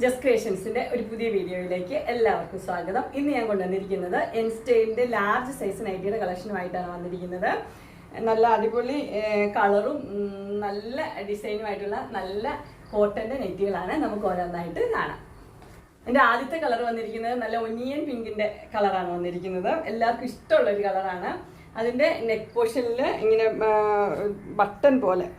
Just ക്രിയേഷൻസിന്റെ ഒരു പുതിയ വീഡിയോയിലേക്ക് എല്ലാവർക്കും സ്വാഗതം. ഇന്ന് ഞാൻ കൊണ്ടുവന്നിരിക്കുന്നത് എൻ സ്റ്റൈലിന്റെ ലാർജ് സൈസ് നൈറ്റിയുടെ കളക്ഷനുമായിട്ടാണ് വന്നിരിക്കുന്നത്. നല്ല അടിപൊളി കളറും നല്ല ഡിസൈനുമായിട്ടുള്ള നല്ല കോട്ടന്റെ നെറ്റികളാണ്. നമുക്ക് ഓരോന്നായിട്ട് കാണാം. എൻ്റെ ആദ്യത്തെ കളർ വന്നിരിക്കുന്നത് നല്ല ഒനിയൻ പിങ്കിന്റെ കളറാണ് വന്നിരിക്കുന്നത്. എല്ലാവർക്കും ഇഷ്ടമുള്ള ഒരു കളറാണ്. അതിന്റെ നെക്ക് പോർഷനിൽ ഇങ്ങനെ ബട്ടൺ പോലെ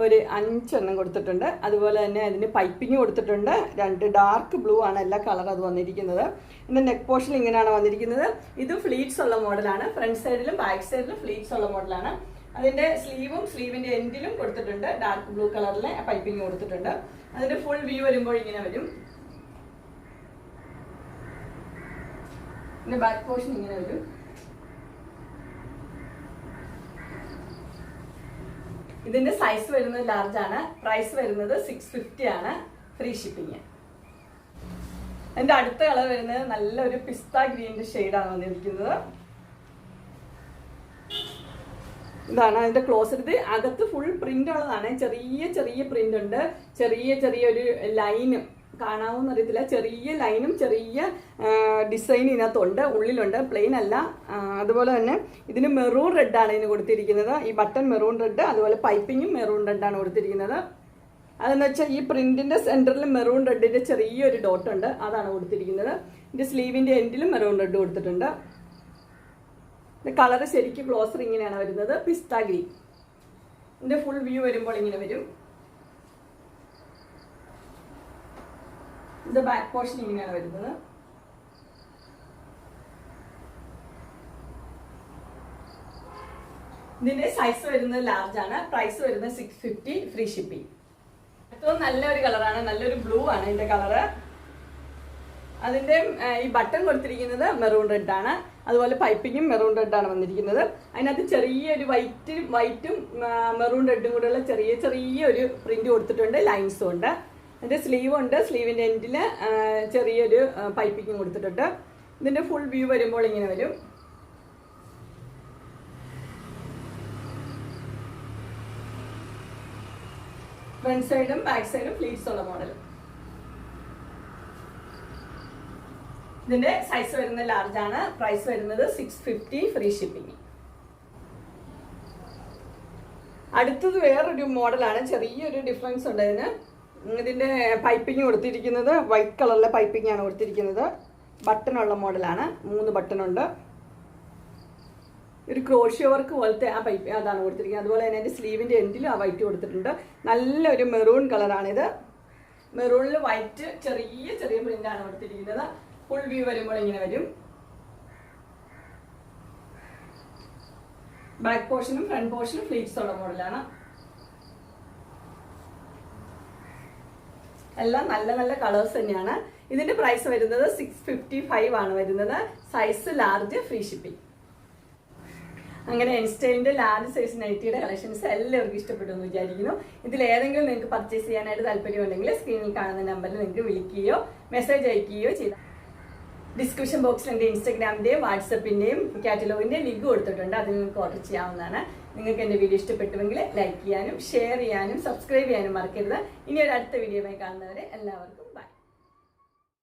ഒരു 5 എണ്ണം കൊടുത്തിട്ടുണ്ട്. അതുപോലെ തന്നെ അതിന് പൈപ്പിംഗ് കൊടുത്തിട്ടുണ്ട്. 2 ഡാർക്ക് ബ്ലൂ ആണ് എല്ലാ കളർ അത് വന്നിരിക്കുന്നത്. ഇതിന്റെ നെക്ക് പോർഷൻ ഇങ്ങനെയാണ് വന്നിരിക്കുന്നത്. ഇത് ഫ്ലീറ്റ്സ് ഉള്ള മോഡലാണ്. ഫ്രണ്ട് സൈഡിലും ബാക്ക് സൈഡിലും ഫ്ലീറ്റ്സ് ഉള്ള മോഡലാണ്. അതിന്റെ സ്ലീവിന്റെ എൻഡിലും കൊടുത്തിട്ടുണ്ട്. ഡാർക്ക് ബ്ലൂ കളറിലെ പൈപ്പിംഗ് കൊടുത്തിട്ടുണ്ട്. അതിന്റെ ഫുൾ വ്യൂ വരുമ്പോൾ ഇങ്ങനെ വരും. ഇതിന്റെ ബാക്ക് പോർഷൻ ഇങ്ങനെ വരും. ഇതിന്റെ സൈസ് വരുന്നത് ലാർജ് ആണ്. പ്രൈസ് വരുന്നത് 650 ആണ്. Free shipping. എന്റെ അടുത്ത കളർ വരുന്നത് നല്ലൊരു പിസ്ത ഗ്രീനിന്റെ ഷെയ്ഡാണ് വന്നിരിക്കുന്നത്. ഇതാണ് അതിന്റെ ക്ലോസ്. ഇത് അകത്ത് ഫുൾ പ്രിന്റ് ഉള്ളതാണ്. ചെറിയ പ്രിന്റ് ഉണ്ട്. ചെറിയൊരു ലൈനും കാണാവുന്ന അറിയത്തില്ല. ചെറിയ ലൈനും ചെറിയ ഡിസൈൻ ഇതിനകത്തുണ്ട്. ഉള്ളിലുണ്ട്, പ്ലെയിൻ അല്ല. അതുപോലെ തന്നെ ഇതിന് മെറൂൺ റെഡാണ് ഇതിന് കൊടുത്തിരിക്കുന്നത്. ഈ ബട്ടൺ മെറൂൺ റെഡ്, അതുപോലെ പൈപ്പിങ്ങും മെറൂൺ റെഡാണ് കൊടുത്തിരിക്കുന്നത്. അതെന്ന് വെച്ചാൽ ഈ പ്രിന്റിന്റെ സെന്ററിൽ മെറൂൺ റെഡിന്റെ ചെറിയൊരു ഡോട്ട് ഉണ്ട്, അതാണ് കൊടുത്തിരിക്കുന്നത്. ഇതിന്റെ സ്ലീവിന്റെ എൻഡിലും മെറൂൺ റെഡ് കൊടുത്തിട്ടുണ്ട്. കളർ ശരിക്കും ക്ലോസർ ഇങ്ങനെയാണ് വരുന്നത്, പിസ്ത ഗ്രീൻ. ഇതിന്റെ ഫുൾ വ്യൂ വരുമ്പോൾ ഇങ്ങനെ വരും. ഇതിന്റെ ബാക്ക് പോർഷൻ ഇങ്ങനെയാണ് വരുന്നത്. ഇതിന്റെ സൈസ് വരുന്നത് ലാർജ് ആണ്. പ്രൈസ് വരുന്നത് 650. Free shipping. ഏറ്റവും നല്ലൊരു കളറാണ്. നല്ലൊരു ബ്ലൂ ആണ് ഇതിന്റെ കളറ്. അതിന്റെ ഈ ബട്ടൺ കൊടുത്തിരിക്കുന്നത് മെറൂൺ റെഡ് ആണ്. അതുപോലെ പൈപ്പിങ്ങും മെറൂൺ റെഡ് ആണ് വന്നിരിക്കുന്നത്. അതിനകത്ത് ചെറിയൊരു വൈറ്റും മെറൂൺ റെഡും കൂടെയുള്ള ചെറിയൊരു പ്രിന്റ് കൊടുത്തിട്ടുണ്ട്. ലൈൻസും ഉണ്ട്. അതിന്റെ സ്ലീവ് ഉണ്ട്. സ്ലീവിന്റെ എൻഡിൽ ചെറിയൊരു പൈപ്പിംഗ് കൊടുത്തിട്ടുണ്ട്. ഇതിന്റെ ഫുൾ വ്യൂ വരുമ്പോൾ ഇങ്ങനെ വരും. ഫ്രണ്ട് സൈഡും ബാക്ക് സൈഡും ഫ്ലീറ്റ്സ് ഉള്ള മോഡൽ. ഇതിന്റെ സൈസ് വരുന്നത് ലാർജ് ആണ്. പ്രൈസ് വരുന്നത് 650. Free shipping. അടുത്തത് വേറൊരു മോഡലാണ്. ചെറിയൊരു ഡിഫറൻസ് ഉണ്ട് ഇതിന്. ഇതിന്റെ പൈപ്പിംഗ് കൊടുത്തിരിക്കുന്നത് വൈറ്റ് കളറിലെ പൈപ്പിംഗ് ആണ് കൊടുത്തിരിക്കുന്നത്. ബട്ടണുള്ള മോഡലാണ്. 3 ബട്ടൺ ഉണ്ട്. ഒരു ക്രോഷ്യോ വർക്ക് പോലത്തെ ആ പൈപ്പ് അതാണ് കൊടുത്തിരിക്കുന്നത്. അതുപോലെ തന്നെ അതിന്റെ സ്ലീവിന്റെ എൻഡിലും ആ വൈറ്റ് കൊടുത്തിട്ടുണ്ട്. നല്ലൊരു മെറൂൺ കളറാണിത്. മെറൂണിൽ വൈറ്റ് ചെറിയ പ്രിന്റ് ആണ് കൊടുത്തിരിക്കുന്നത്. ഫുൾ വ്യൂ വരുമ്പോൾ ഇങ്ങനെ വരും. ബാക്ക് പോർഷനും ഫ്രണ്ട് പോർഷനും ഫ്ലീറ്റ്സ് ഉള്ള മോഡലാണ്. എല്ലാം നല്ല കളേഴ്സ് തന്നെയാണ്. ഇതിന്റെ പ്രൈസ് വരുന്നത് 655 ആണ് വരുന്നത്. Size large. Free shipping. അങ്ങനെ എൻ സ്റ്റൈലിന്റെ ലാർജ് സൈസ് നൈറ്റിയുടെ കളക്ഷൻസ് എല്ലാവർക്കും ഇഷ്ടപ്പെട്ടു എന്ന് വിചാരിക്കുന്നു. ഇതിൽ ഏതെങ്കിലും നിങ്ങൾക്ക് പർച്ചേസ് ചെയ്യാനായിട്ട് താല്പര്യമുണ്ടെങ്കിൽ സ്ക്രീനിൽ കാണുന്ന നമ്പറിൽ നിങ്ങൾക്ക് വിളിക്കുകയോ മെസ്സേജ് അയക്കുകയോ ചെയ്യാം. ഡിസ്ക്രിപ്ഷൻ ബോക്സിൽ എൻ്റെ ഇൻസ്റ്റാഗ്രാമിന്റെയും വാട്സപ്പിന്റെയും കാറ്റലോഗിന്റെയും ലിങ്ക് കൊടുത്തിട്ടുണ്ട്. അത് നിങ്ങൾക്ക് ഓർഡർ ചെയ്യാവുന്നതാണ്. നിങ്ങൾക്ക് എൻ്റെ വീഡിയോ ഇഷ്ടപ്പെട്ടുവെങ്കിൽ ലൈക്ക് ചെയ്യാനും ഷെയർ ചെയ്യാനും സബ്സ്ക്രൈബ് ചെയ്യാനും മറക്കരുത്. ഇനി ഒരു അടുത്ത വീഡിയോയുമായി കാണുന്നവരെ എല്ലാവർക്കും